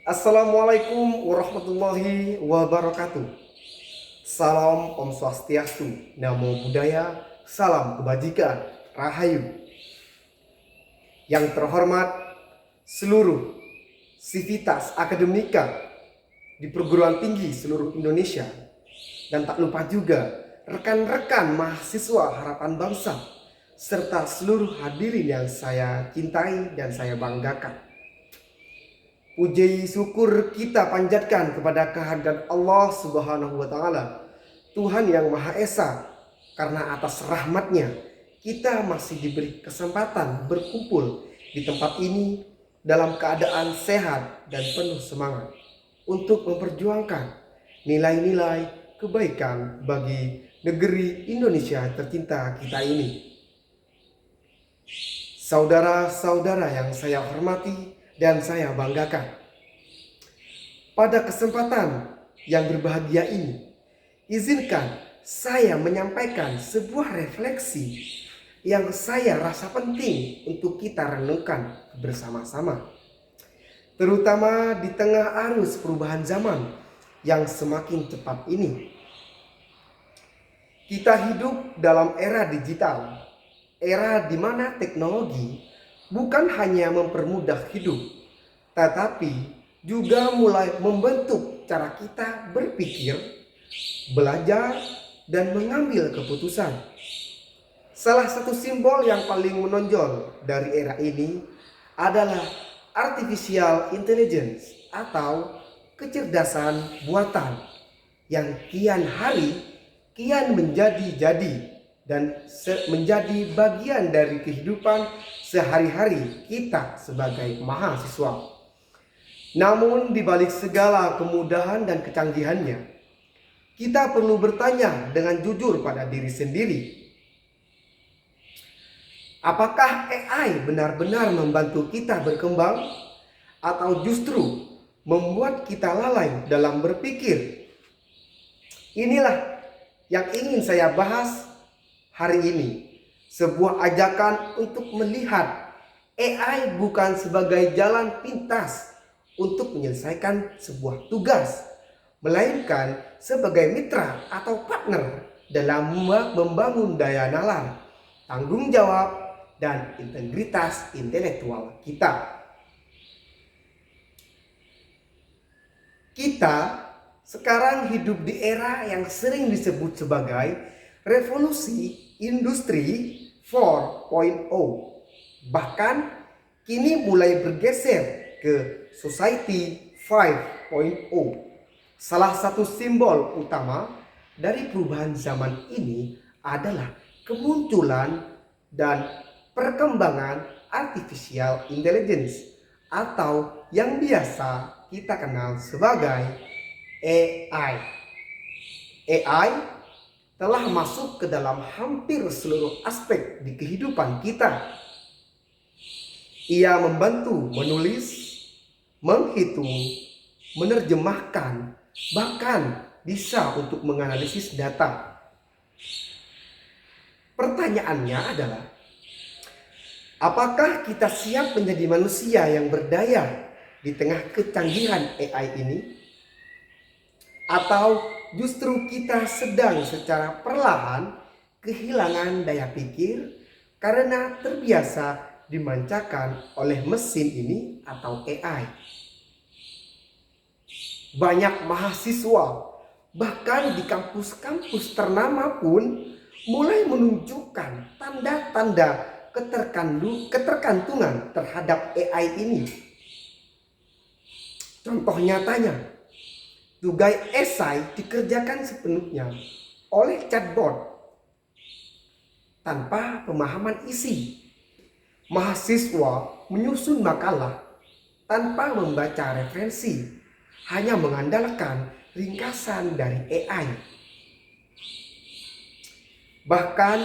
Assalamualaikum warahmatullahi wabarakatuh. Salam Om Swastiastu, Namo Buddhaya, salam kebajikan, Rahayu. Yang terhormat seluruh sivitas akademika di perguruan tinggi seluruh Indonesia, dan tak lupa juga rekan-rekan mahasiswa harapan bangsa, serta seluruh hadirin yang saya cintai dan saya banggakan. Puji syukur kita panjatkan kepada kehadirat Allah Subhanahu wa Ta'ala, Tuhan yang Maha Esa, karena atas rahmatnya kita masih diberi kesempatan berkumpul di tempat ini dalam keadaan sehat dan penuh semangat untuk memperjuangkan nilai-nilai kebaikan bagi negeri Indonesia tercinta kita ini. Saudara-saudara yang saya hormati dan saya banggakan, pada kesempatan yang berbahagia ini, izinkan saya menyampaikan sebuah refleksi yang saya rasa penting untuk kita renungkan bersama-sama, terutama di tengah arus perubahan zaman yang semakin cepat ini. Kita hidup dalam era digital, era di mana teknologi bukan hanya mempermudah hidup, tetapi juga mulai membentuk cara kita berpikir, belajar, dan mengambil keputusan. Salah satu simbol yang paling menonjol dari era ini adalah artificial intelligence atau kecerdasan buatan yang kian hari kian menjadi-jadi dan menjadi bagian dari kehidupan sehari-hari kita sebagai mahasiswa. Namun di balik segala kemudahan dan kecanggihannya, kita perlu bertanya dengan jujur pada diri sendiri. Apakah AI benar-benar membantu kita berkembang atau justru membuat kita lalai dalam berpikir? Inilah yang ingin saya bahas hari ini. Sebuah ajakan untuk melihat AI bukan sebagai jalan pintas untuk menyelesaikan sebuah tugas, melainkan sebagai mitra atau partner dalam membangun daya nalar, tanggung jawab, dan integritas intelektual kita. Kita sekarang hidup di era yang sering disebut sebagai revolusi industri 4.0. Bahkan kini mulai bergeser ke Society 5.0. Salah satu simbol utama dari perubahan zaman ini adalah kemunculan dan perkembangan artificial intelligence atau yang biasa kita kenal sebagai AI. AI telah masuk ke dalam hampir seluruh aspek di kehidupan kita. Ia membantu menulis, menghitung, menerjemahkan, bahkan bisa untuk menganalisis data. Pertanyaannya adalah, apakah kita siap menjadi manusia yang berdaya di tengah kecanggihan AI ini? Atau justru kita sedang secara perlahan kehilangan daya pikir karena terbiasa dimanjakan oleh mesin ini atau AI? Banyak mahasiswa, bahkan di kampus-kampus ternama pun mulai menunjukkan tanda-tanda ketergantungan terhadap AI ini. Contoh nyatanya, tugas esai dikerjakan sepenuhnya oleh chatbot tanpa pemahaman isi. Mahasiswa menyusun makalah tanpa membaca referensi, hanya mengandalkan ringkasan dari AI. Bahkan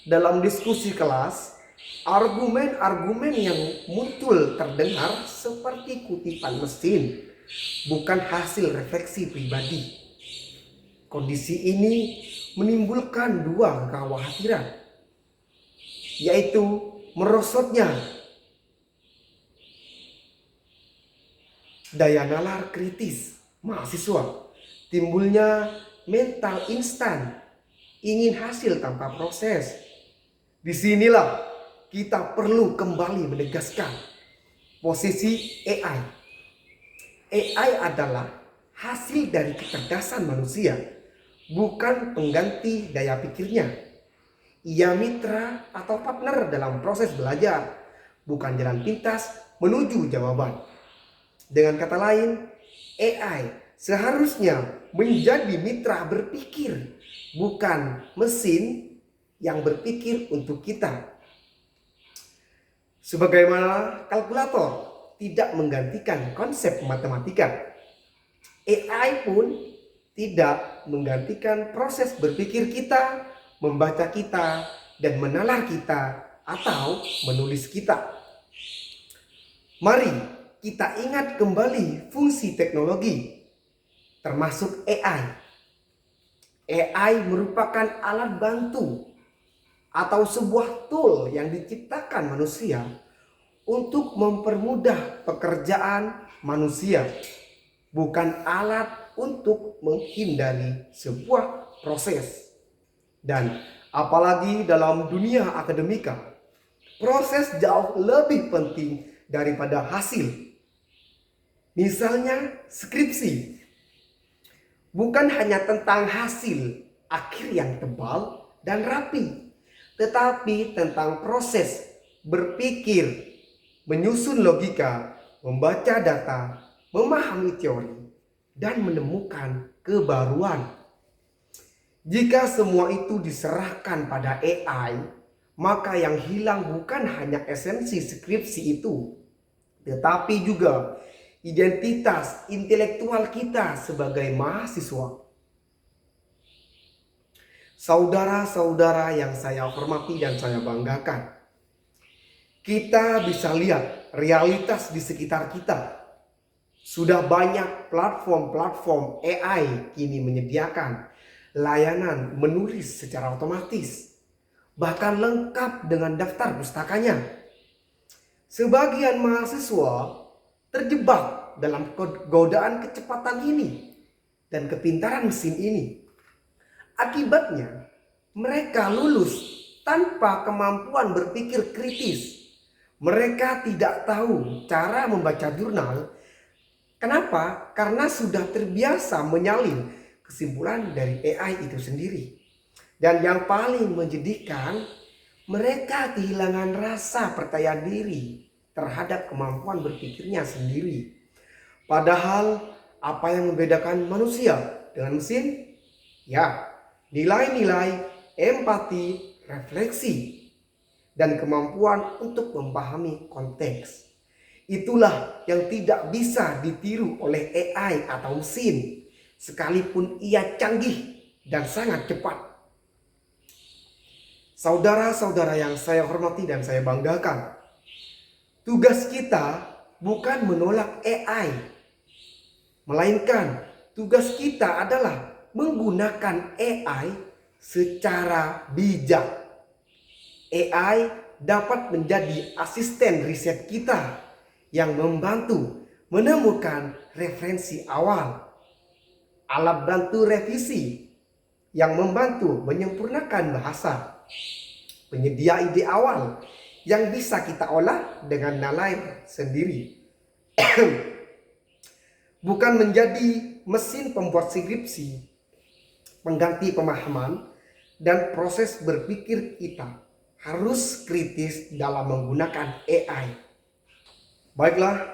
dalam diskusi kelas, argumen-argumen yang muncul terdengar seperti kutipan mesin, bukan hasil refleksi pribadi. Kondisi ini menimbulkan dua kekhawatiran, yaitu merosotnya daya nalar kritis mahasiswa, timbulnya mental instan, ingin hasil tanpa proses. Disinilah kita perlu kembali menegaskan posisi AI. AI adalah hasil dari kecerdasan manusia, bukan pengganti daya pikirnya. Ia mitra atau partner dalam proses belajar, bukan jalan pintas menuju jawaban. Dengan kata lain, AI seharusnya menjadi mitra berpikir, bukan mesin yang berpikir untuk kita. Sebagaimana kalkulator tidak menggantikan konsep matematika, AI pun tidak menggantikan proses berpikir kita, membaca kita, dan menalar kita atau menulis kita. Mari kita ingat kembali fungsi teknologi, termasuk AI. AI merupakan alat bantu atau sebuah tool yang diciptakan manusia untuk mempermudah pekerjaan manusia, bukan alat untuk menghindari sebuah proses. Dan apalagi dalam dunia akademika, proses jauh lebih penting daripada hasil. Misalnya skripsi, bukan hanya tentang hasil akhir yang tebal dan rapi, tetapi tentang proses berpikir, menyusun logika, membaca data, memahami teori, dan menemukan kebaruan. Jika semua itu diserahkan pada AI, maka yang hilang bukan hanya esensi skripsi itu, tetapi juga identitas intelektual kita sebagai mahasiswa. Saudara-saudara yang saya hormati dan saya banggakan, kita bisa lihat realitas di sekitar kita. Sudah banyak platform-platform AI kini menyediakan layanan menulis secara otomatis, bahkan lengkap dengan daftar pustakanya. Sebagian mahasiswa terjebak dalam godaan kecepatan ini dan kepintaran mesin ini. Akibatnya, mereka lulus tanpa kemampuan berpikir kritis. Mereka tidak tahu cara membaca jurnal. Kenapa? Karena sudah terbiasa menyalin kesimpulan dari AI itu sendiri. Dan yang paling menyedihkan, mereka kehilangan rasa percaya diri terhadap kemampuan berpikirnya sendiri. Padahal apa yang membedakan manusia dengan mesin? Ya, nilai-nilai empati, refleksi, dan kemampuan untuk memahami konteks. Itulah yang tidak bisa ditiru oleh AI atau mesin, sekalipun ia canggih dan sangat cepat. Saudara-saudara yang saya hormati dan saya banggakan, tugas kita bukan menolak AI, melainkan tugas kita adalah menggunakan AI secara bijak. AI dapat menjadi asisten riset kita yang membantu menemukan referensi awal, alat bantu revisi yang membantu menyempurnakan bahasa, penyedia ide awal yang bisa kita olah dengan nalar sendiri. Bukan menjadi mesin pembuat skripsi, pengganti pemahaman dan proses berpikir kita harus kritis dalam menggunakan AI. Baiklah,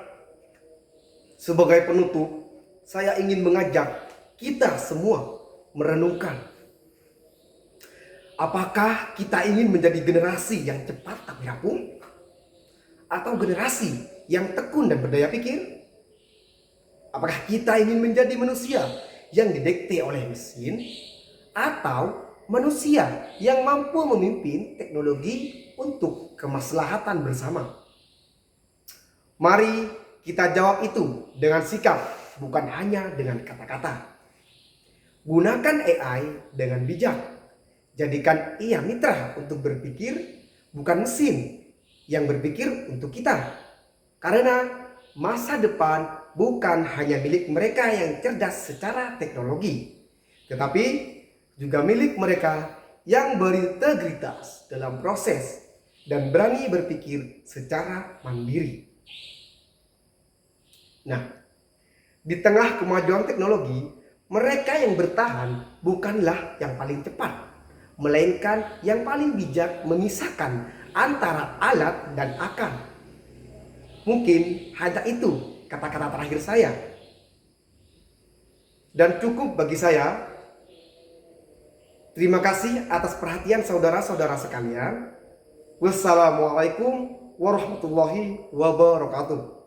sebagai penutup, saya ingin mengajak kita semua merenungkan. Apakah kita ingin menjadi generasi yang cepat tapi rapuh? Atau generasi yang tekun dan berdaya pikir? Apakah kita ingin menjadi manusia yang didikte oleh mesin? Atau manusia yang mampu memimpin teknologi untuk kemaslahatan bersama? Mari kita jawab itu dengan sikap, bukan hanya dengan kata-kata. Gunakan AI dengan bijak. Jadikan ia mitra untuk berpikir, bukan mesin yang berpikir untuk kita. Karena masa depan bukan hanya milik mereka yang cerdas secara teknologi, tetapi juga milik mereka yang berintegritas dalam proses dan berani berpikir secara mandiri. Nah, di tengah kemajuan teknologi, mereka yang bertahan bukanlah yang paling cepat, melainkan yang paling bijak memisahkan antara alat dan akal. Mungkin hanya itu kata-kata terakhir saya. Dan cukup bagi saya. Terima kasih atas perhatian saudara-saudara sekalian. Wassalamualaikum warahmatullahi wabarakatuh.